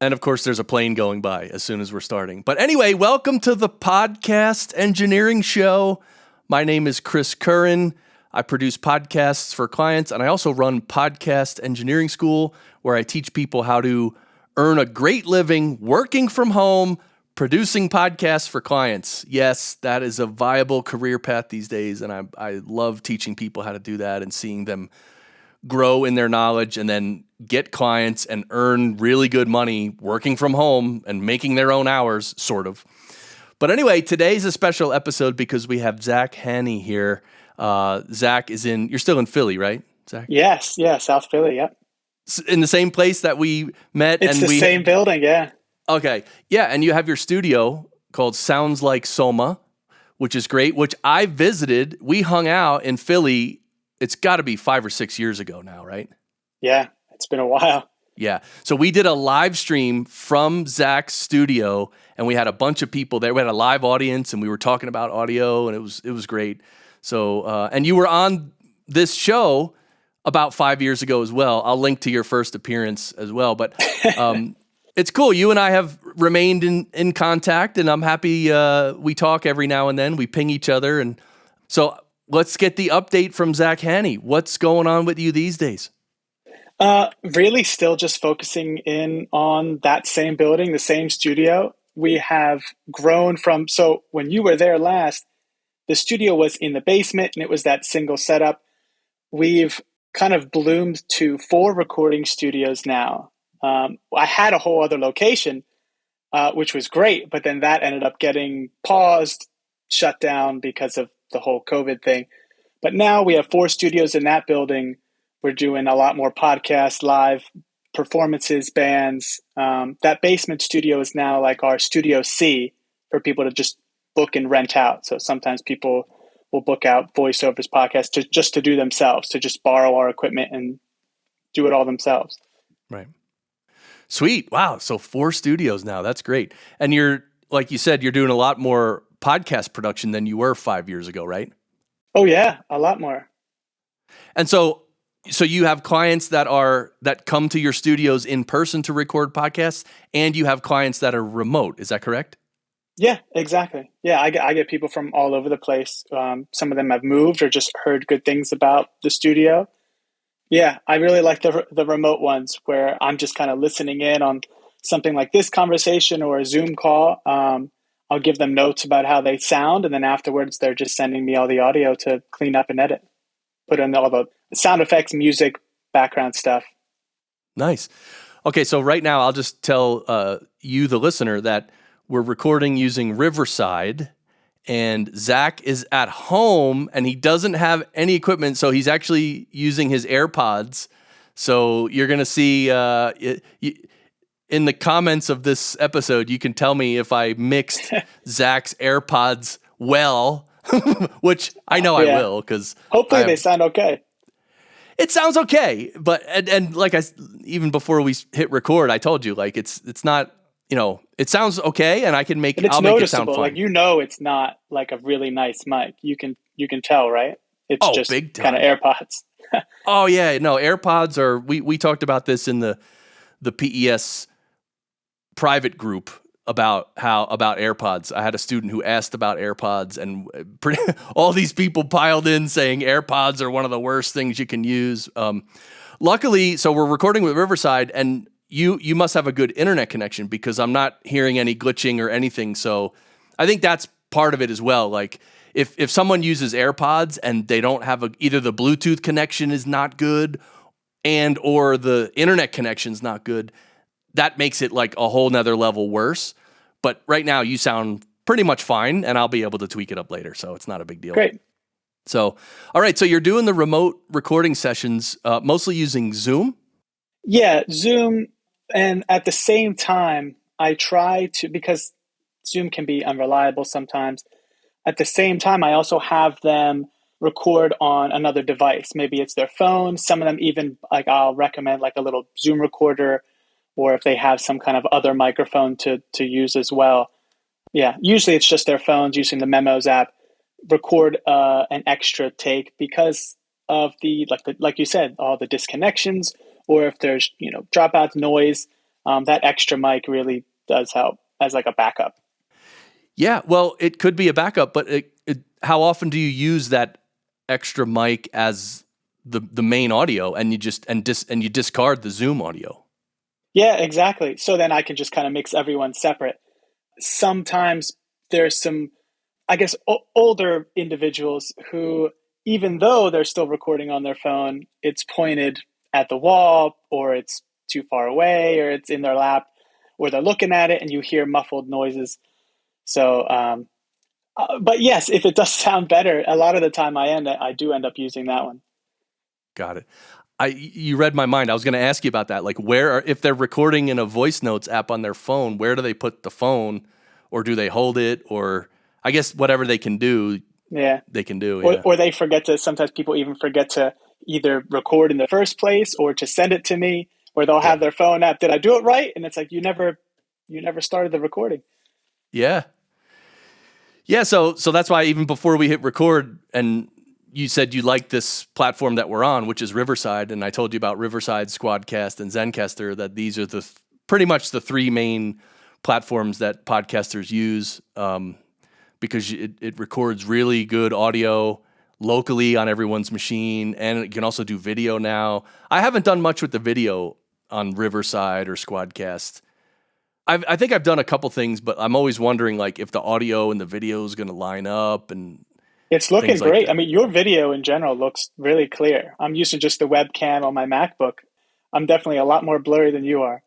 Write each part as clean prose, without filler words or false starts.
And of course, there's a plane going by as soon as we're starting. But anyway, welcome to the Podcast Engineering Show. My name is Chris Curran. I produce podcasts for clients, and I also run Podcast Engineering School, where I teach people how to earn a great living working from home, producing podcasts for clients. Yes, that is a viable career path these days, and I love teaching people how to do that and seeing them grow in their knowledge and then get clients and earn really good money working from home and making their own hours, sort of. But anyway, today's a special episode because we have Zack Hanni here. Zack is you're still in Philly, right, Zack? Yes, yeah, South Philly, yep. In the same place that we met? It's the same building, yeah. Okay, yeah, and you have your studio called Sounds Like Soma, which is great, which I visited. We hung out in Philly. It's got to be 5 or 6 years ago now, right? Yeah, it's been a while. Yeah. So we did a live stream from Zack's studio, and we had a bunch of people there. We had a live audience, and we were talking about audio, and it was great. So, and you were on this show about 5 years ago as well. I'll link to your first appearance as well. But it's cool. You and I have remained in contact, and I'm happy we talk every now and then. We ping each other, and so let's get the update from Zack Hanni. What's going on with you these days? Really still just focusing in on that same building, the same studio. We have grown so when you were there last, the studio was in the basement and it was that single setup. We've kind of bloomed to 4 recording studios now. I had a whole other location, which was great, but then that ended up getting paused, shut down because of the whole COVID thing. But now we have 4 studios in that building. We're doing a lot more podcasts, live performances, bands. That basement studio is now like our Studio C for people to just book and rent out. So sometimes people will book out voiceovers, podcasts just to do themselves, to just borrow our equipment and do it all themselves. Right. Sweet. Wow. So 4 studios now. That's great. And like you said, you're doing a lot more podcast production than you were 5 years ago, right? Oh yeah, a lot more. And so you have clients that come to your studios in person to record podcasts, and you have clients that are remote. Is that correct? Yeah, exactly. Yeah, I get people from all over the place. Some of them have moved or just heard good things about the studio. Yeah, I really like the remote ones where I'm just kind of listening in on something like this conversation or a Zoom call. I'll give them notes about how they sound, and then afterwards they're just sending me all the audio to clean up and edit. Put in all the sound effects, music, background stuff. Nice. Okay, so right now I'll just tell you, the listener, that we're recording using Riverside, and Zack is at home, and he doesn't have any equipment, so he's actually using his AirPods. So you're going to see in the comments of this episode, you can tell me if I mixed Zack's AirPods well, which I know I will, because hopefully they sound okay. It sounds okay, but and like even before we hit record, I told you like it's not, it sounds okay, and I'll make it sound fine. Like it's not like a really nice mic. You can tell, right? It's just kind of AirPods. Oh yeah, no, AirPods are. We talked about this in the PES private group about AirPods. I had a student who asked about AirPods, and all these people piled in saying AirPods are one of the worst things you can use. Luckily, so we're recording with Riverside, and you must have a good internet connection because I'm not hearing any glitching or anything. So I think that's part of it as well. Like if someone uses AirPods and they don't have either the Bluetooth connection is not good or the internet connection is not good, that makes it like a whole nother level worse. But right now you sound pretty much fine, and I'll be able to tweak it up later. So it's not a big deal. Great. So, all right. So you're doing the remote recording sessions, mostly using Zoom? Yeah, Zoom. And at the same time, I try to, because Zoom can be unreliable sometimes. At the same time, I also have them record on another device. Maybe it's their phone. Some of them even, like, I'll recommend like a little Zoom recorder, or if they have some kind of other microphone to use as well. Yeah, usually it's just their phones using the Memos app, record an extra take because of like you said, all the disconnections, or if there's dropouts, noise. that extra mic really does help as like a backup. Yeah, well, it could be a backup, but how often do you use that extra mic as the main audio, and you just and you discard the Zoom audio? Yeah, exactly. So then I can just kind of mix everyone separate. Sometimes there's some, I guess, older individuals who, even though they're still recording on their phone, it's pointed at the wall, or it's too far away, or it's in their lap, or they're looking at it and you hear muffled noises. So, but yes, if it does sound better, a lot of the time I do end up using that one. Got it. You read my mind. I was going to ask you about that. Like, if they're recording in a voice notes app on their phone, where do they put the phone, or do they hold it, or I guess whatever they can do, Yeah, they can do. or they forget to. Sometimes people even forget to either record in the first place or to send it to me, or they'll have their phone app. Did I do it right? And it's like you never started the recording. Yeah. Yeah. So that's why even before we hit record, and you said you like this platform that we're on, which is Riverside, and I told you about Riverside, Squadcast, and Zencaster, that these are pretty much the three main platforms that podcasters use, because it records really good audio locally on everyone's machine, and it can also do video now. I haven't done much with the video on Riverside or Squadcast. I think I've done a couple things, but I'm always wondering like if the audio and the video is going to line up, and It's looking like great. that. I mean, your video in general looks really clear. I'm using just the webcam on my MacBook. I'm definitely a lot more blurry than you are.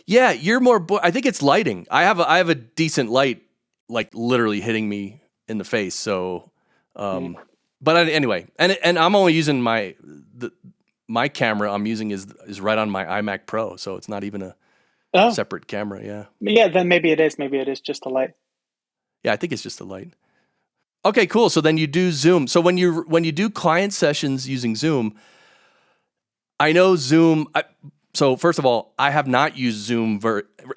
Yeah, you're more. I think it's lighting. I have a decent light, like literally hitting me in the face. So, but anyway, and I'm only using my camera. I'm using is right on my iMac Pro, so it's not even a Oh, separate camera. Yeah, yeah, then maybe it is. Maybe it is just a light. yeah. I think it's just a light. Okay, cool. So then you do Zoom. So when you do client sessions using Zoom, I know Zoom. So first of all, I have not used Zoom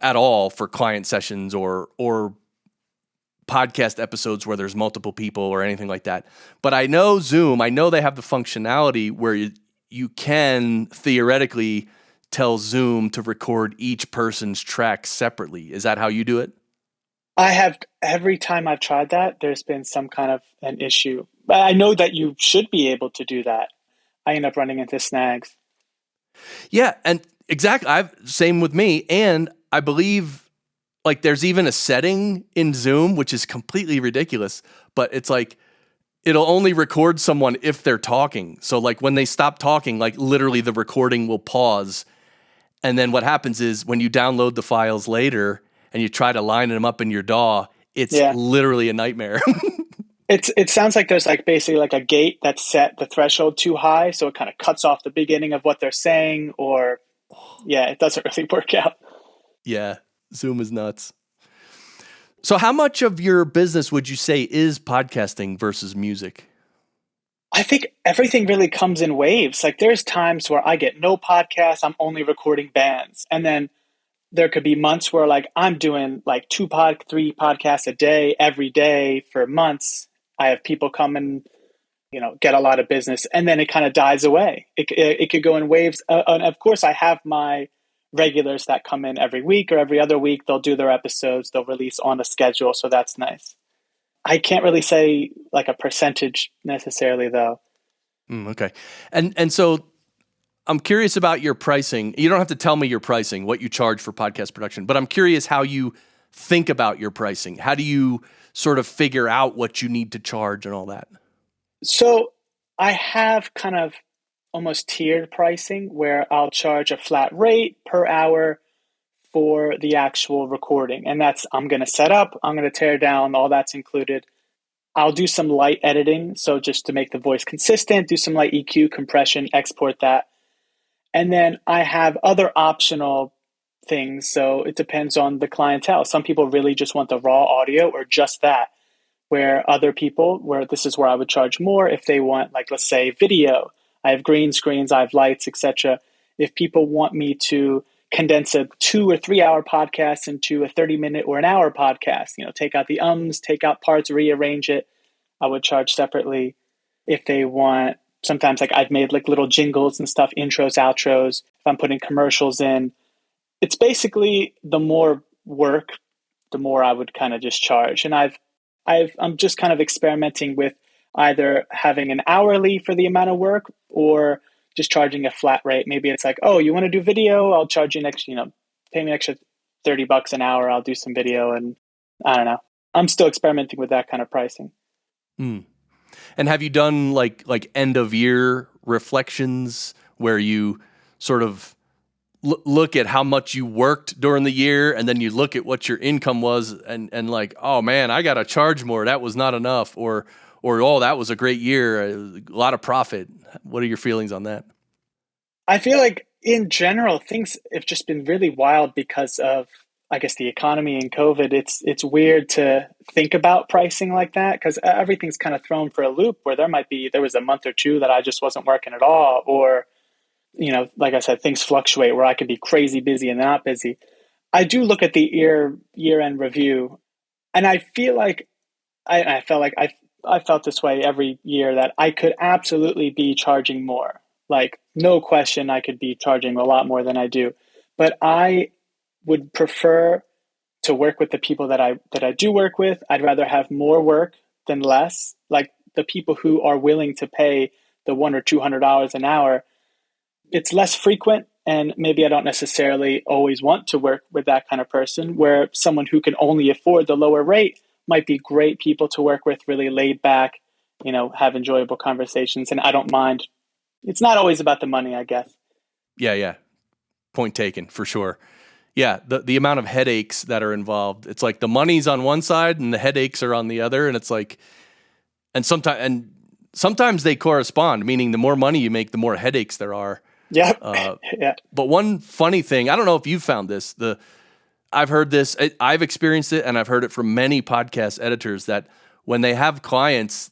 at all for client sessions or podcast episodes where there's multiple people or anything like that. But I know Zoom. I know they have the functionality where you can theoretically tell Zoom to record each person's track separately. Is that how you do it? I have every time I've tried that, there's been some kind of an issue. But I know that you should be able to do that. I end up running into snags. Yeah, and exactly. Same with me, and I believe like there's even a setting in Zoom which is completely ridiculous, but it's like it'll only record someone if they're talking. So like when they stop talking, like literally the recording will pause, and then what happens is when you download the files later and you try to line them up in your DAW, it's Yeah. literally a nightmare. It sounds like there's like basically like a gate that's set the threshold too high, so it kind of cuts off the beginning of what they're saying, or yeah, it doesn't really work out. Yeah, Zoom is nuts. So how much of your business would you say is podcasting versus music? I think everything really comes in waves. Like there's times where I get no podcasts, I'm only recording bands. And then there could be months where like I'm doing like 3 podcasts a day, every day for months. I have people come and, get a lot of business, and then it kind of dies away. It could go in waves. And of course I have my regulars that come in every week or every other week. They'll do their episodes, they'll release on a schedule. So that's nice. I can't really say like a percentage necessarily though. Okay. And so I'm curious about your pricing. You don't have to tell me your pricing, what you charge for podcast production, but I'm curious how you think about your pricing. How do you sort of figure out what you need to charge and all that? So I have kind of almost tiered pricing where I'll charge a flat rate per hour for the actual recording. And that's, I'm going to set up, I'm going to tear down, all that's included. I'll do some light editing. So just to make the voice consistent, do some light EQ, compression, export that. And then I have other optional things. So it depends on the clientele. Some people really just want the raw audio or just that, where other people, where this is where I would charge more if they want, like, let's say video. I have green screens, I have lights, etc. If people want me to condense a 2 or 3 hour podcast into a 30-minute or an hour podcast, take out the take out parts, rearrange it, I would charge separately. If they want, sometimes like I've made like little jingles and stuff, intros, outros. If I'm putting commercials in, It's basically the more work, the more I would kind of just charge. And I'm just kind of experimenting with either having an hourly for the amount of work or just charging a flat rate. Maybe it's like, oh, you want to do video? I'll charge you pay me an extra $30 an hour. I'll do some video, and I don't know. I'm still experimenting with that kind of pricing. Mm. And have you done like end of year reflections where you sort of look at how much you worked during the year, and then you look at what your income was, and like, oh man, I got to charge more. That was not enough, or oh, that was a great year, a lot of profit. What are your feelings on that? I feel like in general, things have just been really wild because of, I guess, the economy and COVID. It's weird to think about pricing like that because everything's kind of thrown for a loop where there was a month or two that I just wasn't working at all, or like I said, things fluctuate where I could be crazy busy and not busy. I do look at the year-end review, and I feel like I felt like I felt this way every year that I could absolutely be charging more. Like, no question, I could be charging a lot more than I do. But I would prefer to work with the people that I do work with. I'd rather have more work than less. Like the people who are willing to pay the $100 or $200 an hour, it's less frequent, and maybe I don't necessarily always want to work with that kind of person, where someone who can only afford the lower rate might be great people to work with, really laid back, have enjoyable conversations. And I don't mind. It's not always about the money, I guess. Yeah. Point taken, for sure. Yeah, the amount of headaches that are involved. It's like the money's on one side and the headaches are on the other, and it's like, and sometimes they correspond, meaning the more money you make, the more headaches there are. Yeah. Yeah. But one funny thing, I don't know if you've found this, I've heard this, I've experienced it, and I've heard it from many podcast editors, that when they have clients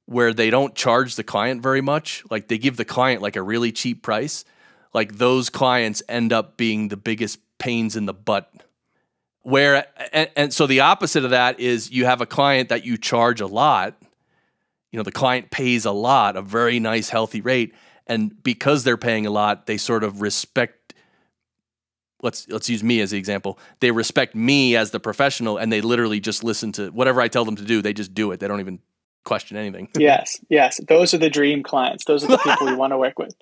where they don't charge the client very much, like they give the client like a really cheap price, like those clients end up being the biggest pains in the butt. And so the opposite of that is you have a client that you charge a lot, the client pays a lot, a very nice, healthy rate, and because they're paying a lot, they sort of respect, let's use me as the example. They respect me as the professional, and they literally just listen to whatever I tell them to do. They just do it. They don't even question anything. Yes. Those are the dream clients. Those are the people we want to work with.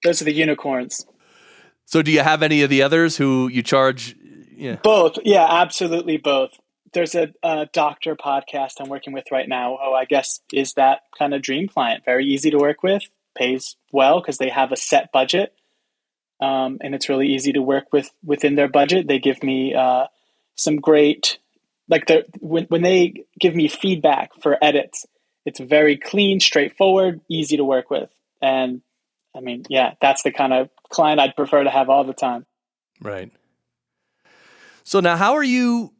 Those are the unicorns. So do you have any of the others who you charge? Yeah. Both. Yeah, absolutely both. There's a doctor podcast I'm working with right now. Oh, I guess is that kind of dream client. Very easy to work with, pays well because they have a set budget. And it's really easy to work within their budget. They give me some great, like when they give me feedback for edits, it's very clean, straightforward, easy to work with. And I mean, yeah, that's the kind of client I'd prefer to have all the time. Right. So now how are you,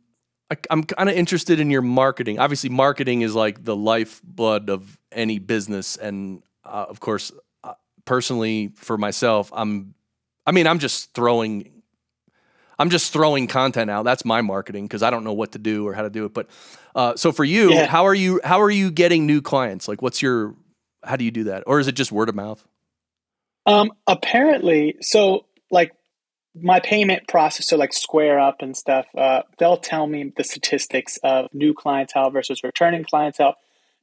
I'm kind of interested in your marketing. Obviously, marketing is like the lifeblood of any business. And of course, personally for myself, I'm just throwing content out. That's my marketing because I don't know what to do or how to do it. But so for you, Yeah. how are you getting new clients? Like how do you do that? Or is it just word of mouth? Apparently, so like my payment process, so like Square Up and stuff, they'll tell me the statistics of new clientele versus returning clientele.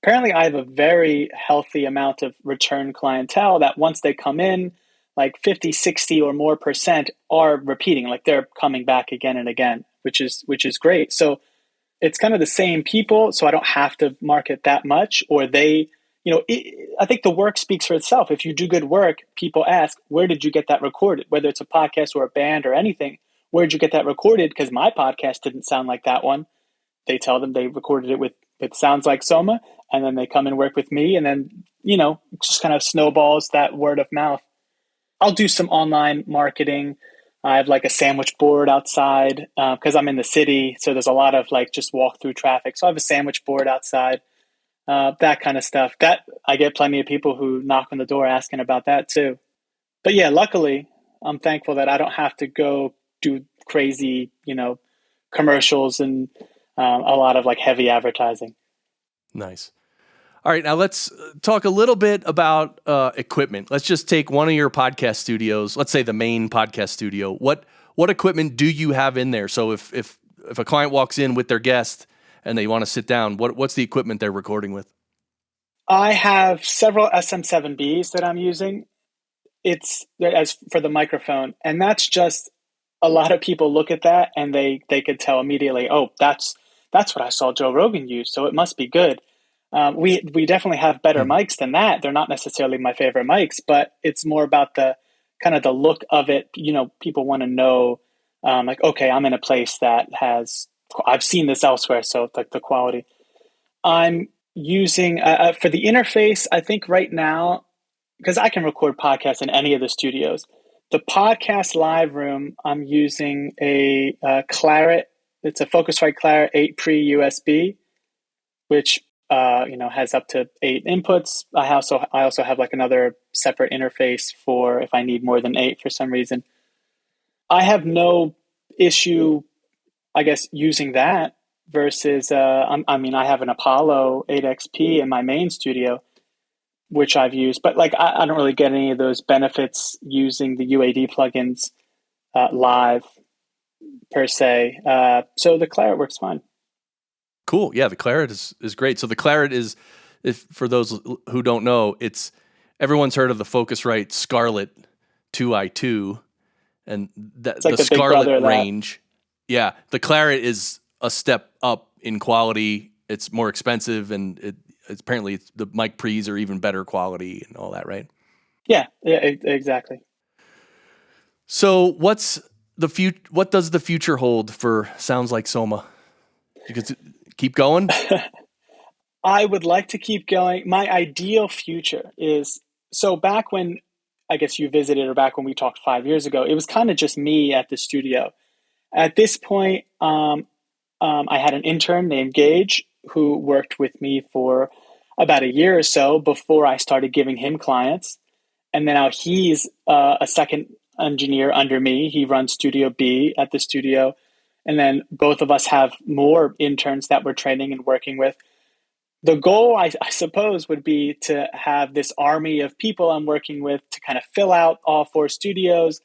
Apparently, I have a very healthy amount of return clientele that once they come in, like 50, 60 or more percent are repeating, like they're coming back again and again, which is great. So it's kind of the same people, so I don't have to market that much, or they, I think the work speaks for itself. If you do good work, people ask, where did you get that recorded? Whether it's a podcast or a band or anything, where did you get that recorded? Because my podcast didn't sound like that one. They tell them they recorded it with Sounds Like Soma, and then they come and work with me, and then, just kind of snowballs that word of mouth. I'll do some online marketing. I have like a sandwich board outside because I'm in the city. So there's a lot of like just walk through traffic. So I have a sandwich board outside, that kind of stuff. That I get plenty of people who knock on the door asking about that too. But yeah, luckily I'm thankful that I don't have to go do crazy, commercials and a lot of like heavy advertising. Nice. All right, now let's talk a little bit about equipment. Let's just take one of your podcast studios. Let's say the main podcast studio. What what equipment do you have in there? So if a client walks in with their guest and they want to sit down, what's the equipment they're recording with? I have several SM7Bs that I'm using. It's as for the microphone, and that's just a lot of people look at that and they could tell immediately, oh, that's what I saw Joe Rogan use, so it must be good. We definitely have better mics than that. They're not necessarily my favorite mics, but it's more about the kind of the look of it. People want to know, like, okay, I'm in a place that has I've seen this elsewhere, so like the quality. I'm using for the interface. I think right now, because I can record podcasts in any of the studios. The podcast live room, I'm using a Claret. It's a Focusrite Claret 8 pre USB, which has up to 8 inputs. I also have like another separate interface for if I need more than 8 for some reason. I have no issue, I guess, using that versus I have an Apollo 8XP in my main studio, which I've used, but like I don't really get any of those benefits using the UAD plugins live per se. So the Claret works fine. Cool. Yeah, the Claret is great. So the Claret is, if for those who don't know, everyone's heard of the Focusrite Scarlett 2i2, and It's like the the big Scarlett brother of that. range. Yeah, the Claret is a step up in quality. It's more expensive, and apparently the mic pre's are even better quality and all that, right? Yeah, exactly. So what does the future hold for Sounds Like Soma? You could keep going? I would like to keep going. My ideal future is, so back when I guess you visited, or back when we talked 5 years ago, it was kind of just me at the studio. At this point, I had an intern named Gage who worked with me for about a year or so before I started giving him clients. And then now he's a second engineer under me. He runs Studio B at the studio. And then both of us have more interns that we're training and working with. The goal, I suppose, would be to have this army of people I'm working with to kind of fill out all 4 studios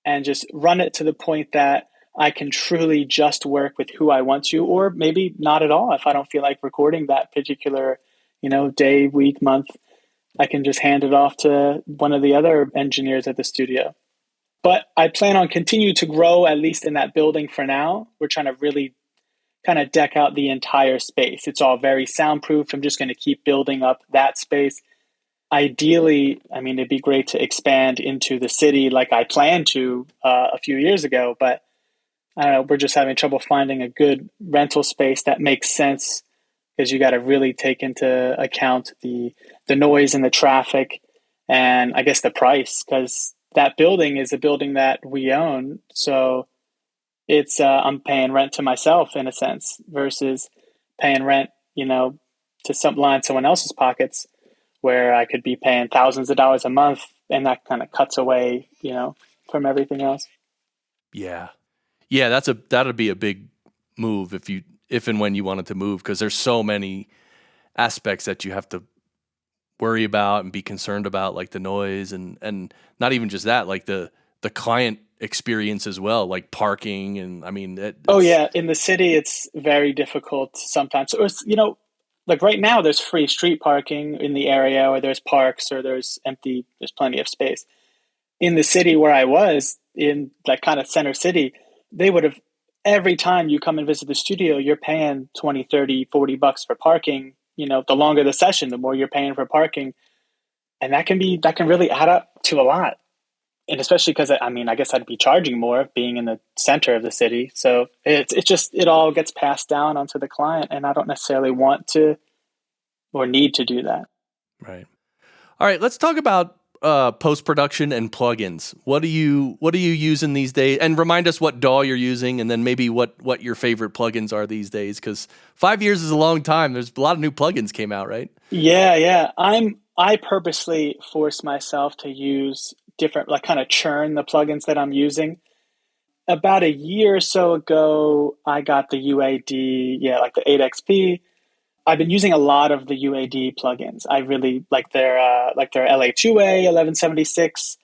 and just run it to the point that I can truly just work with who I want to, or maybe not at all. If I don't feel like recording that particular, day, week, month, I can just hand it off to one of the other engineers at the studio. But I plan on continue to grow, at least in that building for now. We're trying to really kind of deck out the entire space. It's all very soundproof. I'm just going to keep building up that space. Ideally, it'd be great to expand into the city like I planned to a few years ago, but I don't know, we're just having trouble finding a good rental space that makes sense, because you got to really take into account the noise and the traffic, and I guess the price, because that building is a building that we own. So it's I'm paying rent to myself in a sense versus paying rent, to line someone else's pockets, where I could be paying thousands of dollars a month, and that kind of cuts away, from everything else. Yeah. Yeah, that'd be a big move if and when you wanted to move, because there's so many aspects that you have to worry about and be concerned about, like the noise and not even just that, like the client experience as well, like parking and Oh yeah, in the city it's very difficult sometimes. So it's, like right now there's free street parking in the area, or there's parks, or there's plenty of space. In the city where I was, in that kind of center city, they would have, every time you come and visit the studio, you're paying 20, 30, $40 for parking. The longer the session, the more you're paying for parking. And that can really add up to a lot. And especially because, I guess I'd be charging more being in the center of the city. So it all gets passed down onto the client, and I don't necessarily want to or need to do that. Right. All right, let's talk about post-production and plugins. What are you using these days? And remind us what DAW you're using, and then maybe what your favorite plugins are these days, because 5 years is a long time. There's a lot of new plugins came out, right? Yeah. I purposely force myself to use different, like kind of churn the plugins that I'm using. About a year or so ago, I got the UAD, like the 8XP. I've been using a lot of the UAD plugins. I really like their LA2A 1176.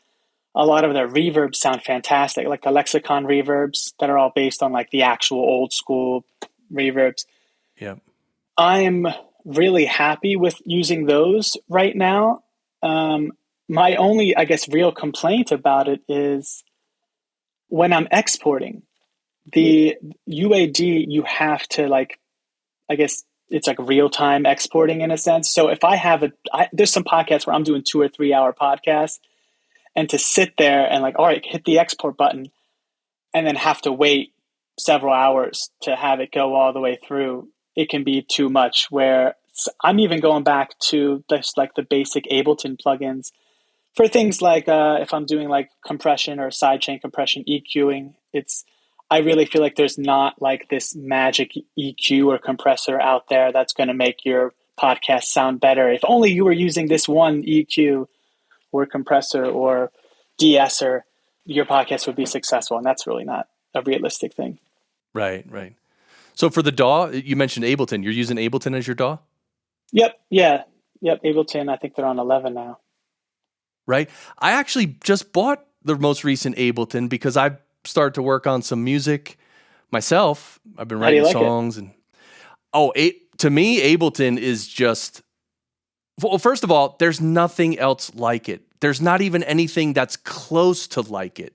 A lot of their reverbs sound fantastic, like the Lexicon reverbs that are all based on like the actual old school reverbs. Yeah. I'm really happy with using those right now. My only, I guess, real complaint about it is when I'm exporting the UAD, you have to like, I guess it's like real time exporting in a sense. So if I have there's some podcasts where I'm doing 2 or 3 hour podcasts, and to sit there and like, all right, hit the export button and then have to wait several hours to have it go all the way through, it can be too much. Where I'm even going back to this, like the basic Ableton plugins for things like if I'm doing like compression or sidechain compression, EQing. I really feel like there's not like this magic EQ or compressor out there that's going to make your podcast sound better. If only you were using this one EQ or compressor or de-esser, your podcast would be successful. And that's really not a realistic thing. Right, right. So for the DAW, you mentioned Ableton. You're using Ableton as your DAW? Yep. Yeah. Yep. Ableton, I think they're on 11 now. Right. I actually just bought the most recent Ableton because I started to work on some music myself. I've been writing songs and to me, Ableton is just, well, first of all, there's nothing else like it. There's not even anything that's close to like it.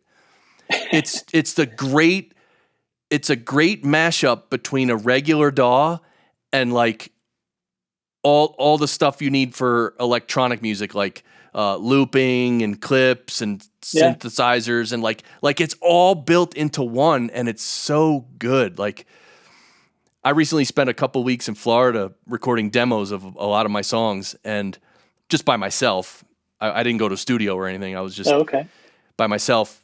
It's a great mashup between a regular DAW and like all the stuff you need for electronic music, like looping and clips and synthesizers, and like it's all built into one, and it's so good. Like I recently spent a couple weeks in Florida recording demos of a lot of my songs, and just by myself. I didn't go to a studio or anything. I was just by myself.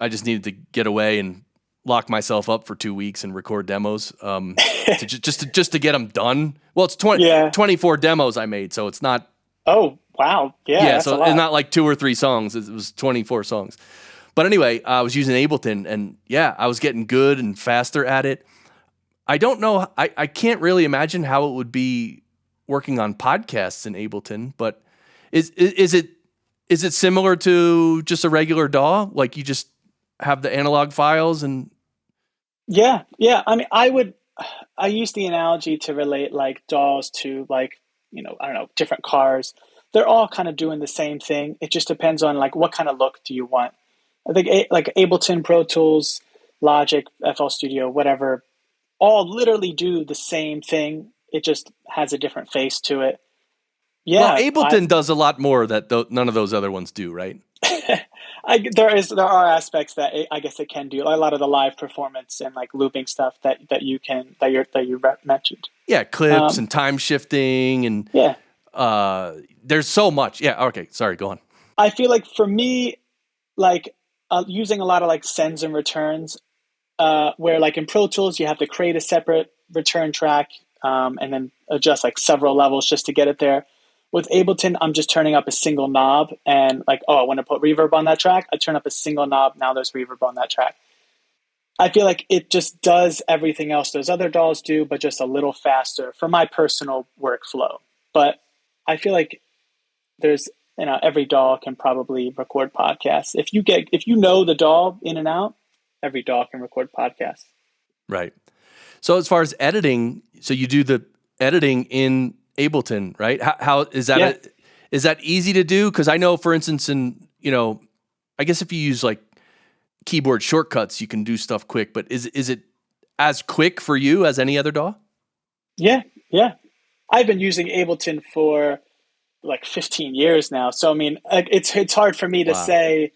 I just needed to get away and lock myself up for 2 weeks and record demos just to get them done. Well, it's 24 demos I made, so it's not. Oh, wow. Yeah, that's so a lot. It's not like 2 or 3 songs. It was 24 songs. But anyway, I was using Ableton, and I was getting good and faster at it. I don't know. I can't really imagine how it would be working on podcasts in Ableton, but is it similar to just a regular DAW? Like you just have the analog files and. Yeah. I mean, I use the analogy to relate like DAWs to like, I don't know, different cars. They're all kind of doing the same thing. It just depends on like what kind of look do you want. I think like Ableton, Pro Tools, Logic, FL Studio, whatever, all literally do the same thing. It just has a different face to it. Yeah, well, Ableton does a lot more that none of those other ones do, right? there are aspects that I guess it can do. A lot of the live performance and like looping stuff that you mentioned. Yeah, clips and time shifting and there's so much. Yeah, okay, sorry, go on. I feel like for me, like using a lot of like sends and returns, where like in Pro Tools you have to create a separate return track and then adjust like several levels just to get it there. With Ableton, I'm just turning up a single knob and like, I want to put reverb on that track. I turn up a single knob. Now there's reverb on that track. I feel like it just does everything else those other DAWs do, but just a little faster for my personal workflow. But I feel like there's, every DAW can probably record podcasts. If you know the DAW in and out, every DAW can record podcasts. Right. So as far as editing, so you do the editing in Ableton, right? How is that? Yeah. Is that easy to do? Because I know, for instance, I guess if you use like keyboard shortcuts, you can do stuff quick. But is it as quick for you as any other DAW? Yeah. I've been using Ableton for like 15 years now. So I mean, it's hard for me to say,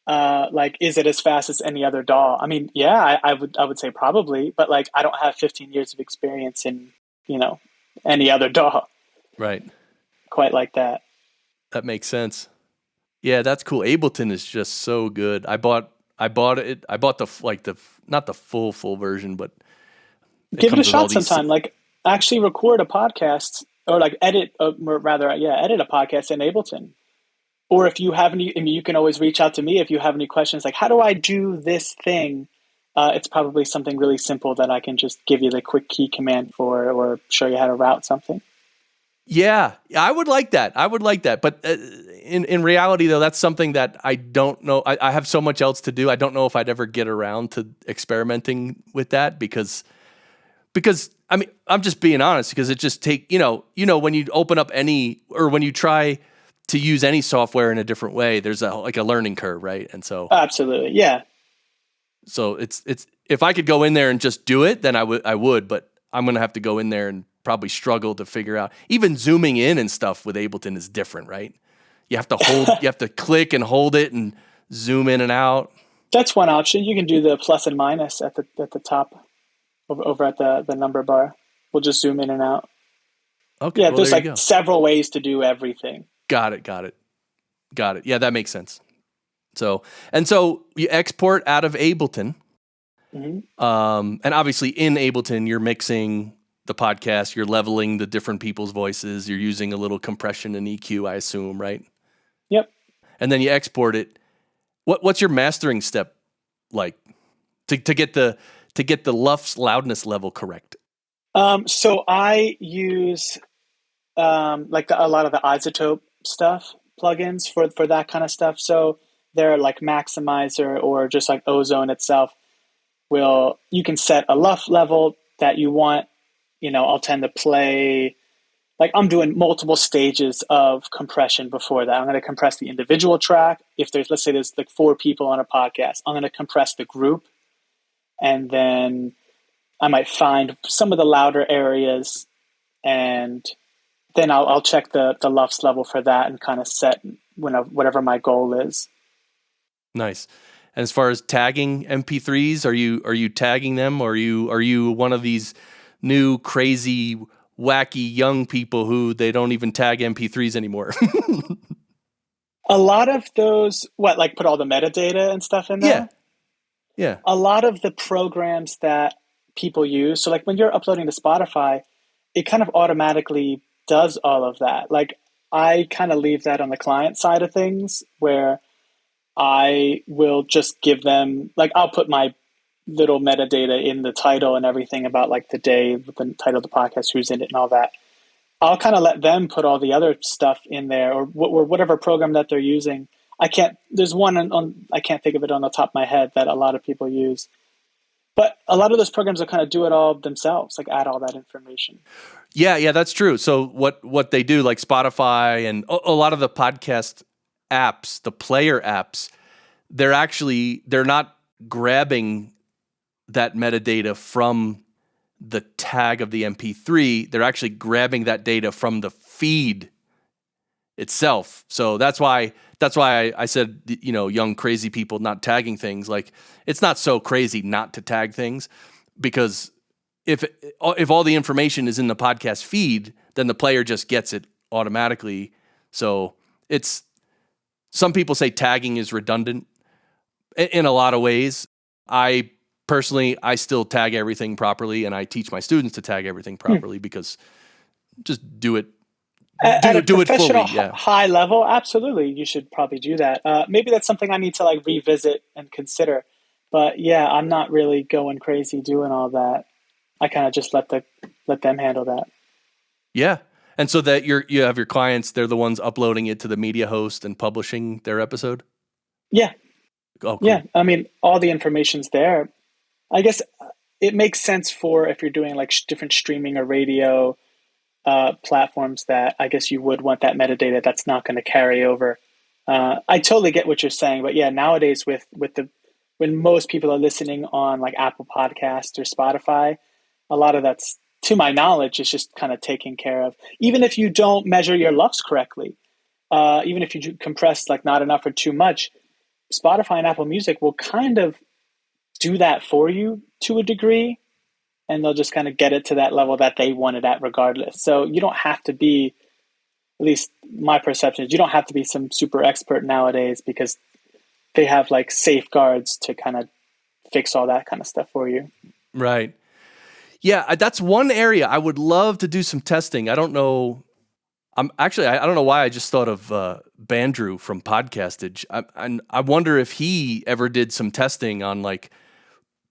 like, is it as fast as any other DAW? I mean, yeah, I would say probably, but like, I don't have 15 years of experience in any other DAW. Right. Quite like that. That makes sense. Yeah, that's cool. Ableton is just so good. I bought it. I bought not the full version, but give it a shot sometime. Like actually record a podcast or like edit a podcast in Ableton. Or if you have any, you can always reach out to me if you have any questions. Like, how do I do this thing? It's probably something really simple that I can just give you the quick key command for, or show you how to route something. Yeah, I would like that. But in reality, though, that's something that I don't know. I have so much else to do. I don't know if I'd ever get around to experimenting with that because I mean, I'm just being honest, because it just when you open up when you try to use any software in a different way, there's a learning curve, right? And Absolutely. Yeah. so it's if I could go in there and just do it, then I would, but I'm going to have to go in there and probably struggle to figure out. Even zooming in and stuff with Ableton is different, right? You have to you have to click and hold it and zoom in and out. That's one option. You can do the plus and minus at the top over at the number bar. We'll just zoom in and out. Okay. Yeah, Well, there's there you go. several ways to do everything. Got it. Yeah, that makes sense. So you export out of Ableton. Mm-hmm. And obviously in Ableton, you're mixing the podcast, you're leveling the different people's voices, you're using a little compression and EQ, I assume, right? Yep. And then you export it. What's your mastering step like to get the LUFS loudness level correct? So I use a lot of the isotope stuff plugins for that kind of stuff. So they're like Maximizer or just like Ozone itself. You can set a LUF level that you want. I'll tend to play, like I'm doing multiple stages of compression before that. I'm going to compress the individual track. If let's say there's like 4 people on a podcast, I'm going to compress the group. And then I might find some of the louder areas, and then I'll check the LUFS level for that and kind of set whatever my goal is. Nice. And as far as tagging MP3s, are you tagging them, or are you one of these new crazy wacky young people who they don't even tag MP3s anymore? A lot of those, put all the metadata and stuff in there? Yeah. A lot of the programs that people use, so like when you're uploading to Spotify, it kind of automatically does all of that. Like I kind of leave that on the client side of things, where I will just give them, like I'll put my little metadata in the title and everything about like the day, with the title of the podcast, who's in it and all that. I'll kind of let them put all the other stuff in there, or whatever program that they're using. There's one I can't think of it on the top of my head that a lot of people use. But a lot of those programs will kind of do it all themselves, like add all that information. Yeah, that's true. So what they do, like Spotify and a lot of the podcast apps, the player apps, they're not grabbing that metadata from the tag of the MP3. They're actually grabbing that data from the feed itself. So that's why I said, young crazy people not tagging things. Like, it's not so crazy not to tag things, because if all the information is in the podcast feed, then the player just gets it automatically. So some people say tagging is redundant in a lot of ways. I still tag everything properly, and I teach my students to tag everything properly, because just do it. At a do it professional fully, yeah. high level, absolutely, you should probably do that. Maybe that's something I need to like revisit and consider. But yeah, I'm not really going crazy doing all that. I kind of just let them handle that. Yeah, and so that you have your clients, they're the ones uploading it to the media host and publishing their episode. Yeah. Oh, cool. Yeah. I mean, all the information's there. I guess it makes sense for if you're doing like different streaming or radio platforms, that I guess you would want that metadata that's not going to carry over. I totally get what you're saying, but yeah, nowadays when most people are listening on like Apple Podcasts or Spotify, a lot of that's, to my knowledge, is just kind of taken care of. Even if you don't measure your LUFS correctly, even if you compress like not enough or too much, Spotify and Apple Music will kind of do that for you to a degree, and they'll just kind of get it to that level that they want it at regardless. So you don't have to be, at least my perception is, you don't have to be some super expert nowadays, because they have like safeguards to kind of fix all that kind of stuff for you. Right. Yeah, that's one area I would love to do some testing. I don't know. I don't know why I just thought of Bandrew from Podcastage. I wonder if he ever did some testing on like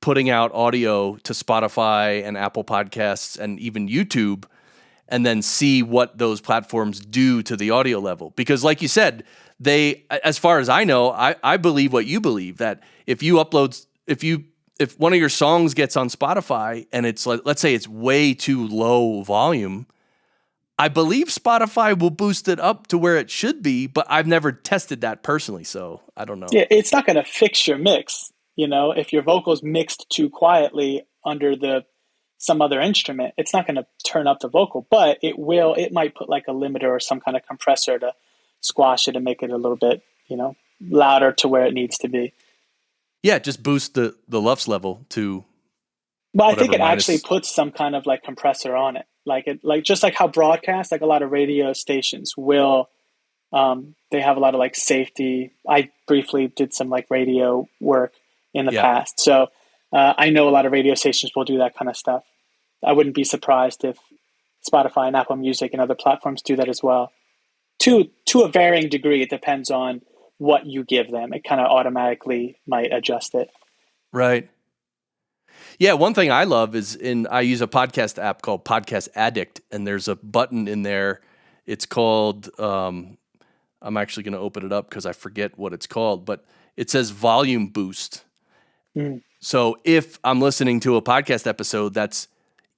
putting out audio to Spotify and Apple Podcasts and even YouTube, and then see what those platforms do to the audio level. Because like you said, they, as far as I know, I believe what you believe, that if one of your songs gets on Spotify and it's like, let's say it's way too low volume, I believe Spotify will boost it up to where it should be, but I've never tested that personally, so I don't know. Yeah, it's not going to fix your mix. If your vocals mixed too quietly under some other instrument, it's not going to turn up the vocal, but it might put like a limiter or some kind of compressor to squash it and make it a little bit, louder to where it needs to be. Yeah, just boost the LUFS level to. Well, I think it actually puts some kind of like compressor on it, just like how broadcast, like a lot of radio stations will, they have a lot of like safety. I briefly did some like radio work in the past, so I know a lot of radio stations will do that kind of stuff. I wouldn't be surprised if Spotify and Apple Music and other platforms do that as well. To a varying degree, it depends on what you give them. It kind of automatically might adjust it. Right. Yeah, one thing I love is I use a podcast app called Podcast Addict, and there's a button in there. It's called, I'm actually going to open it up because I forget what it's called, but it says volume boost. Mm. So if I'm listening to a podcast episode that's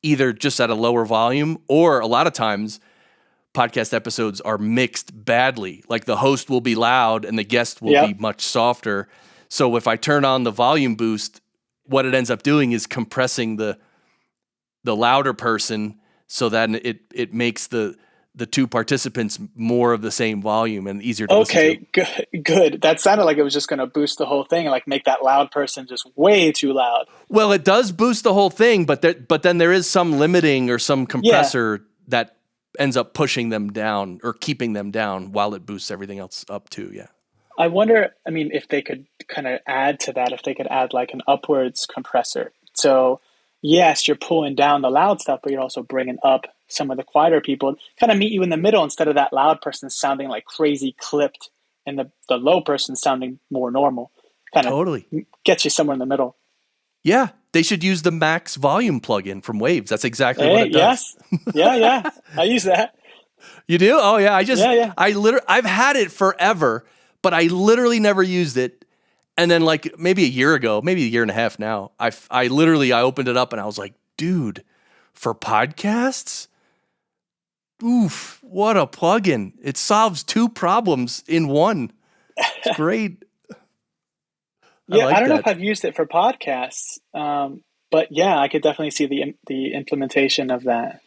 either just at a lower volume, or a lot of times podcast episodes are mixed badly. Like the host will be loud and the guest will be much softer. So if I turn on the volume boost, what it ends up doing is compressing the louder person so that it makes the two participants more of the same volume and easier to listen to. Okay, good. That sounded like it was just going to boost the whole thing and like make that loud person just way too loud. Well, it does boost the whole thing, but then there is some limiting or some compressor that ends up pushing them down or keeping them down while it boosts everything else up too. Yeah. I wonder, if they could kind of add to that, if they could add like an upwards compressor. So yes, you're pulling down the loud stuff, but you're also bringing up some of the quieter people, kind of meet you in the middle instead of that loud person sounding like crazy clipped and the low person sounding more normal. Kind of totally gets you somewhere in the middle. Yeah, they should use the max volume plugin from Waves. That's exactly what it does. Yes. Yeah. I use that. You do? Oh yeah. Yeah. I've had it forever, but I literally never used it. And then like maybe a year ago, maybe a year and a half now, I opened it up and I was like, dude, for podcasts? Oof, what a plugin. It solves two problems in one. It's great. I don't know if I've used it for podcasts, but yeah, I could definitely see the implementation of that.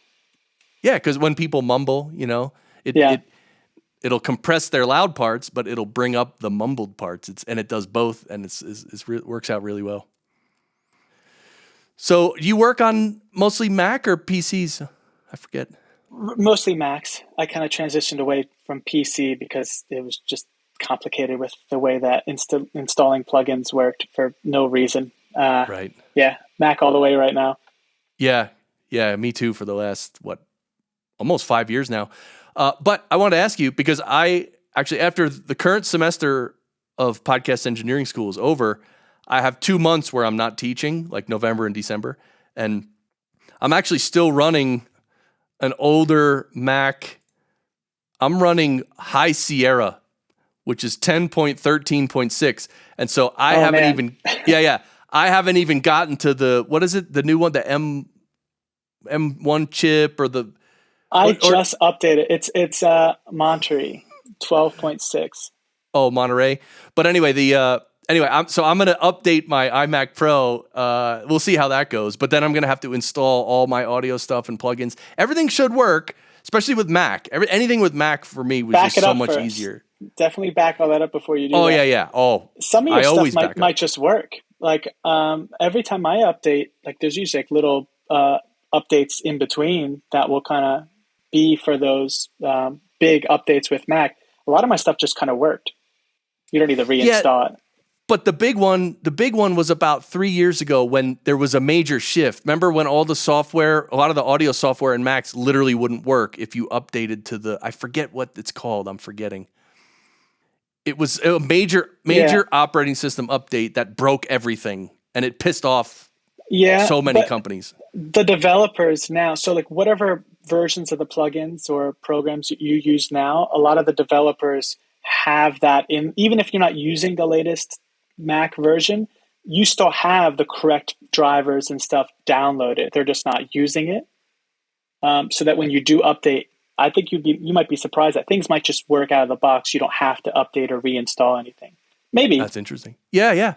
Yeah, because when people mumble, it'll compress their loud parts, but it'll bring up the mumbled parts. And it does both, and it works out really well. So you work on mostly Mac or PCs? I forget. Mostly Macs. I kind of transitioned away from PC because it was just complicated with the way that installing plugins worked for no reason. Right. Yeah, Mac all the way right now. Yeah, me too for the last, almost 5 years now. But I wanted to ask you, because I actually, after the current semester of podcast engineering school is over, I have 2 months where I'm not teaching, like November and December. And I'm actually still running an older Mac. I'm running High Sierra, which is 10.13.6. And so I haven't even gotten to the, what is it? The new one, the M1 chip or the... I just updated. It's Monterey 12.6. Oh, Monterey. But anyway, I'm going to update my iMac Pro. We'll see how that goes. But then I'm going to have to install all my audio stuff and plugins. Everything should work, especially with Mac. Anything with Mac for me was just so much easier. Definitely back all that up before you do that. Oh, yeah. Oh, some of your stuff might just work. Like every time I update, like there's usually like little updates in between that will kind of be for those big updates with Mac. A lot of my stuff just kind of worked. You don't need to reinstall it. But the big one was about 3 years ago when there was a major shift. Remember when all the software, a lot of the audio software in Macs literally wouldn't work if you updated to I forget what it's called. I'm forgetting. It was a major operating system update that broke everything, and it pissed off so many companies. The developers now, so like whatever versions of the plugins or programs you use now, a lot of the developers have that in, even if you're not using the latest Mac version, you still have the correct drivers and stuff downloaded. They're just not using it. So that when you do update, I think you might be surprised that things might just work out of the box. You don't have to update or reinstall anything. Maybe. That's interesting. Yeah.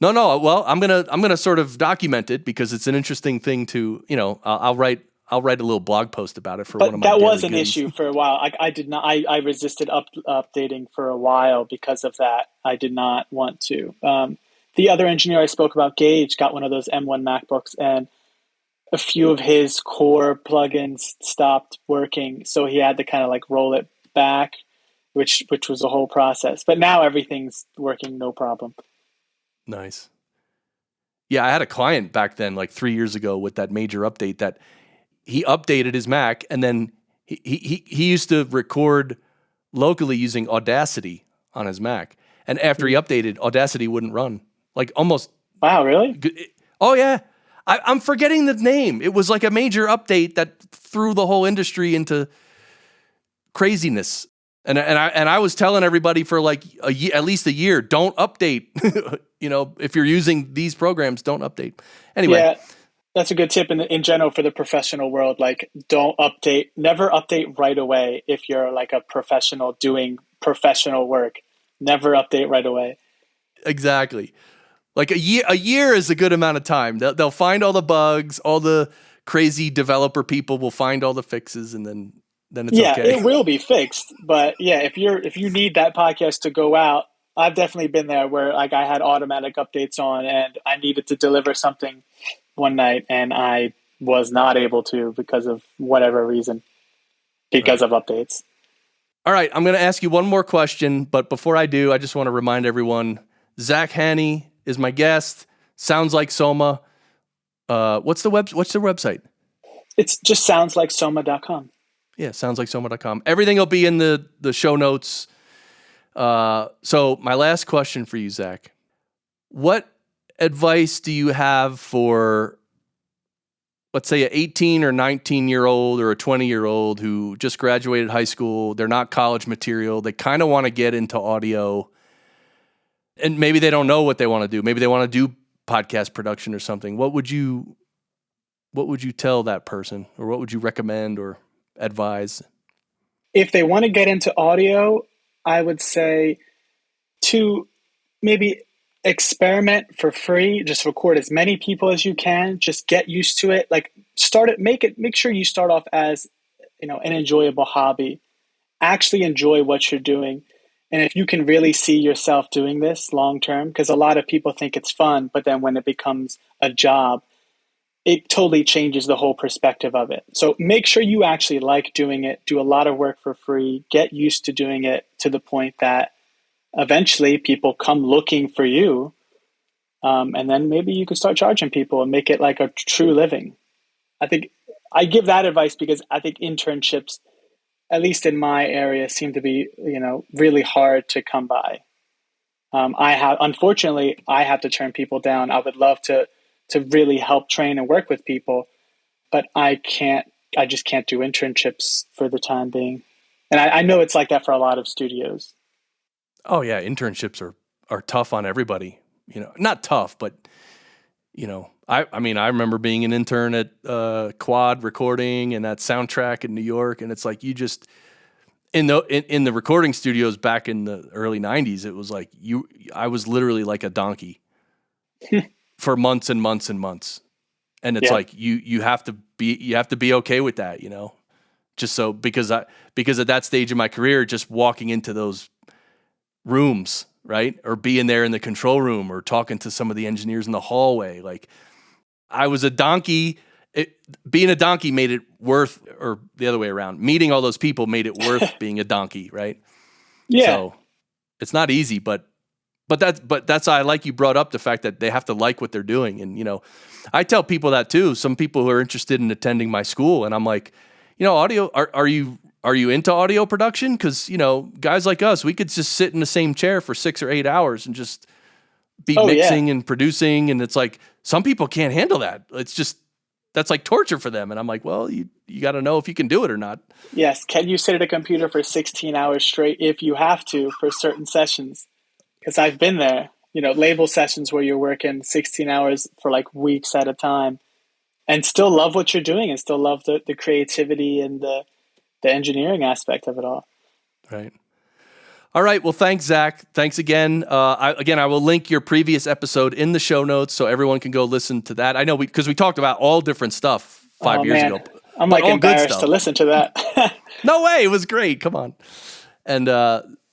No. Well, I'm gonna sort of document it because it's an interesting thing to, I'll write a little blog post about it for one of my. But that was an goodies. issue for a while. I did not. I resisted updating for a while because of that. I did not want to. The other engineer I spoke about, Gage, got one of those M1 MacBooks, and a few of his core plugins stopped working, so he had to kind of like roll it back, which was a whole process. But now everything's working, no problem. Nice. Yeah, I had a client back then, like 3 years ago, with that major update that he updated his Mac, and then he used to record locally using Audacity on his Mac, and after he updated, Audacity wouldn't run. Like almost. Wow, really? Oh yeah. I'm forgetting the name. It was like a major update that threw the whole industry into craziness. And I was telling everybody for like a year, at least a year, don't update. If you're using these programs, don't update. Anyway. Yeah, that's a good tip in general for the professional world. Like, don't update, never update right away. If you're like a professional doing professional work, never update right away. Exactly. Like a year is a good amount of time. They'll find all the bugs, all the crazy developer people will find all the fixes, and then it's okay. Yeah, it will be fixed. But yeah, if you need that podcast to go out, I've definitely been there where like I had automatic updates on, and I needed to deliver something one night, and I was not able to because of whatever reason, because of updates. All right, I'm going to ask you one more question, but before I do, I just want to remind everyone, Zack Hanni is my guest. Sounds like Soma. What's the website? It's just soundslikesoma.com. Yeah, soundslikesoma.com. Everything will be in the show notes. So my last question for you, Zack. What advice do you have for, let's say, an 18 or 19-year-old or a 20-year-old who just graduated high school? They're not college material. They kind of want to get into audio. And maybe they don't know what they want to do. Maybe they want to do podcast production or something. What would you tell that person, or what would you recommend or advise? If they want to get into audio, I would say to maybe experiment for free. Just record as many people as you can. Just get used to it. Like make sure you start off as, an enjoyable hobby. Actually enjoy what you're doing. And if you can really see yourself doing this long term, because a lot of people think it's fun, but then when it becomes a job, it totally changes the whole perspective of it. So make sure you actually like doing it, do a lot of work for free, get used to doing it to the point that eventually people come looking for you. And then maybe you can start charging people and make it like a true living. I think I give that advice because I think internships, at least in my area, seem to be, really hard to come by. Unfortunately, I have to turn people down. I would love to really help train and work with people, but I just can't do internships for the time being. And I know it's like that for a lot of studios. Oh yeah. Internships are tough on everybody, not tough, but I remember being an intern at Quad Recording and that Soundtrack in New York. And it's like, you just, in the recording studios back in the early 90s, it was like I was literally like a donkey for months and months and months. And it's like, you have to be okay with that, just so, because at that stage of my career, just walking into those rooms, right. Or being there in the control room or talking to some of the engineers in the hallway. Like, I was a donkey. Being a donkey made it worth, or the other way around, meeting all those people made it worth being a donkey. Right. Yeah. So it's not easy, but that's I like you brought up the fact that they have to like what they're doing. And, I tell people that too. Some people who are interested in attending my school, and I'm like, audio, are you into audio production? Cause guys like us, we could just sit in the same chair for 6 or 8 hours and just be mixing and producing. And it's like, some people can't handle that. It's just, that's like torture for them. And I'm like, well, you got to know if you can do it or not. Yes. Can you sit at a computer for 16 hours straight if you have to for certain sessions? Because I've been there, label sessions where you're working 16 hours for like weeks at a time and still love what you're doing and still love the creativity and the engineering aspect of it all. Right. All right. Well, thanks, Zack. Thanks again. I will link your previous episode in the show notes so everyone can go listen to that. I know because we talked about all different stuff 5 years ago. I'm like embarrassed to listen to that. No way. It was great. Come on. And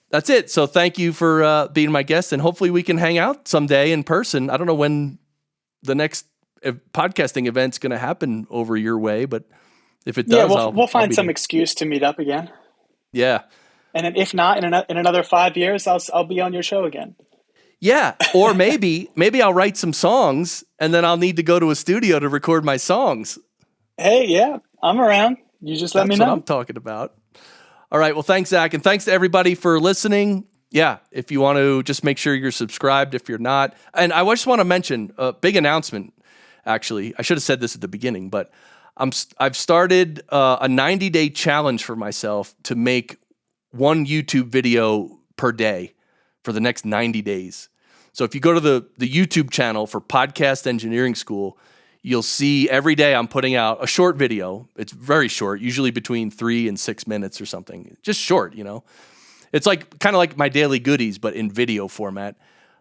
that's it. So thank you for being my guest, and hopefully we can hang out someday in person. I don't know when the next podcasting event's going to happen over your way, but if it does, we'll find some excuse to meet up again. Yeah. And then if not, in another 5 years, I'll be on your show again. Yeah, or maybe I'll write some songs, and then I'll need to go to a studio to record my songs. Hey, yeah, I'm around. You just let me know. That's what I'm talking about. All right, well, thanks, Zack, and thanks to everybody for listening. Yeah, if you want to, just make sure you're subscribed if you're not. And I just want to mention a big announcement, actually. I should have said this at the beginning, but I've started a 90-day challenge for myself to make one YouTube video per day for the next 90 days. So if you go to the YouTube channel for Podcast Engineering School, you'll see every day I'm putting out a short video. It's very short, usually between 3 and 6 minutes or something. Just short, It's like kind of like my daily goodies, but in video format.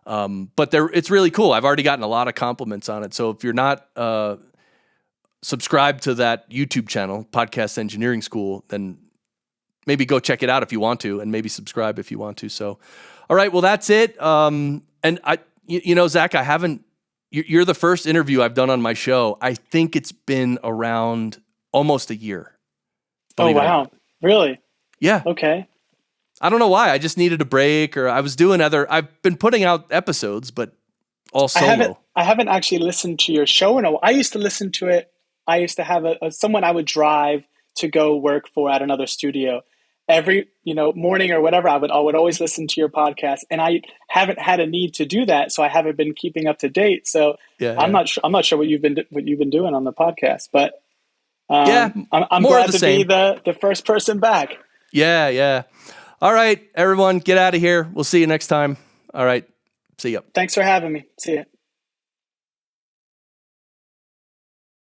But it's really cool. I've already gotten a lot of compliments on it. So if you're not subscribed to that YouTube channel, Podcast Engineering School, then maybe go check it out if you want to, and maybe subscribe if you want to. So, all right, well, that's it. And Zack, you're the first interview I've done on my show. I think it's been around almost a year. Oh, wow. Really? Yeah. Okay. I don't know why. I just needed a break, or I was doing I've been putting out episodes, but all solo. I haven't actually listened to your show in a while. I used to listen to it. I used to have someone I would drive to go work for at another studio. Every morning or whatever, I would always listen to your podcast, and I haven't had a need to do that, so I haven't been keeping up to date. So I'm not sure what you've been doing on the podcast, but I'm glad to be the first person back. Yeah. All right, everyone, get out of here. We'll see you next time. All right, see ya. Thanks for having me. See ya.